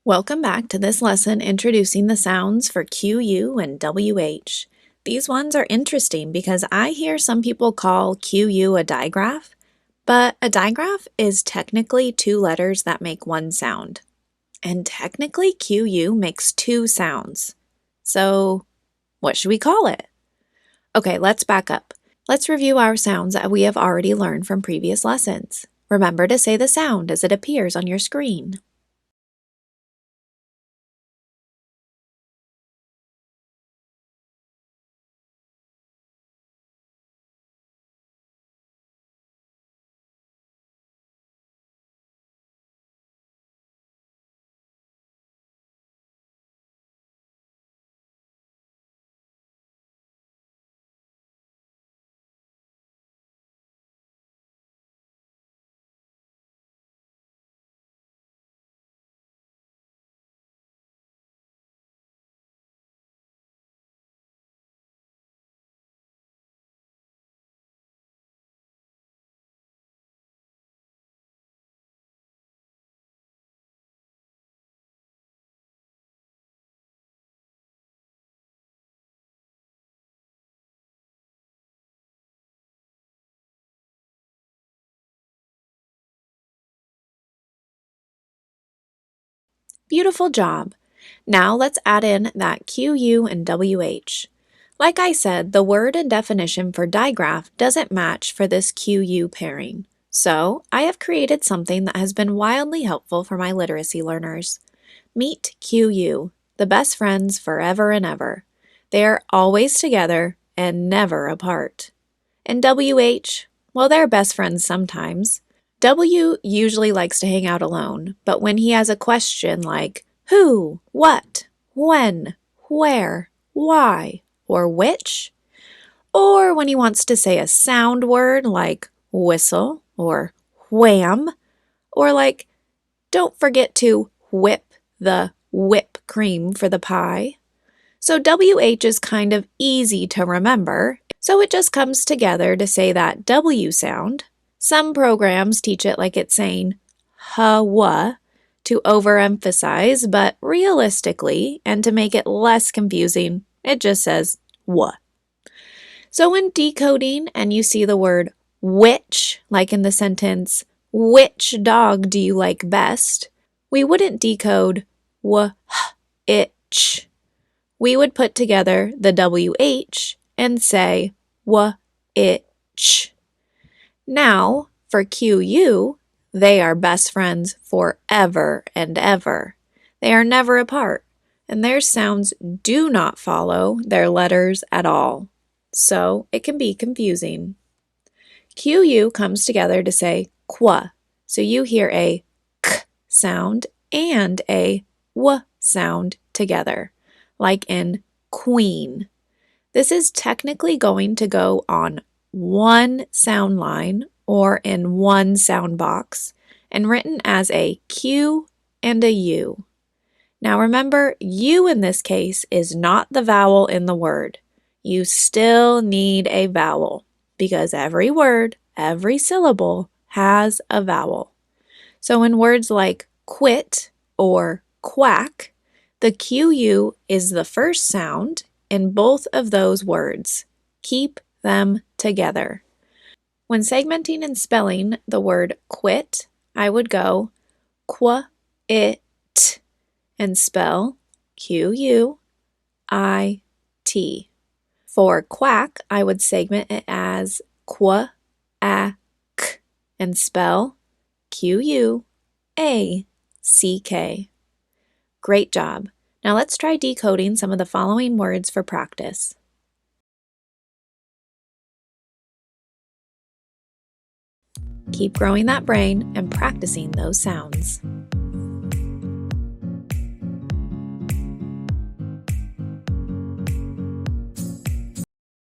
Welcome back to this lesson introducing the sounds for QU and WH. These ones are interesting because I hear some people call QU a digraph, but a digraph is technically two letters that make one sound. And technically QU makes two sounds. So what should we call it? Okay, let's back up. Let's review our sounds that we have already learned from previous lessons. Remember to say the sound as it appears on your screen. Beautiful job! Now let's add in that QU and WH. Like I said, the word and definition for digraph doesn't match for this QU pairing. So I have created something that has been wildly helpful for my literacy learners. Meet QU, the best friends forever and ever. They are always together and never apart. And WH, well, they're best friends sometimes. W usually likes to hang out alone, but when he has a question like who, what, when, where, why, or which, or when he wants to say a sound word like whistle or wham, or like don't forget to whip the whip cream for the pie. So WH is kind of easy to remember, so it just comes together to say that W sound. Some programs teach it like it's saying ha-wa to overemphasize, but realistically, and to make it less confusing, it just says wa. So when decoding and you see the word which, like in the sentence, which dog do you like best, we wouldn't decode wa-itch. We would put together the WH and say wa-itch. Now, for QU, they are best friends forever and ever. They are never apart, and their sounds do not follow their letters at all. So it can be confusing. QU comes together to say qua, so you hear a k sound and a w sound together, like in queen. This is technically going to go on one sound line or in one sound box and written as a Q and a U. Now remember, U in this case is not the vowel in the word. You still need a vowel because every word, every syllable has a vowel. So in words like quit or quack, the QU is the first sound in both of those words. Keep them together. When segmenting and spelling the word quit, I would go qua-it and spell Q-U-I-T. For quack, I would segment it as qua-ak and spell Q-U-A-C-K. Great job! Now let's try decoding some of the following words for practice. Keep growing that brain and practicing those sounds.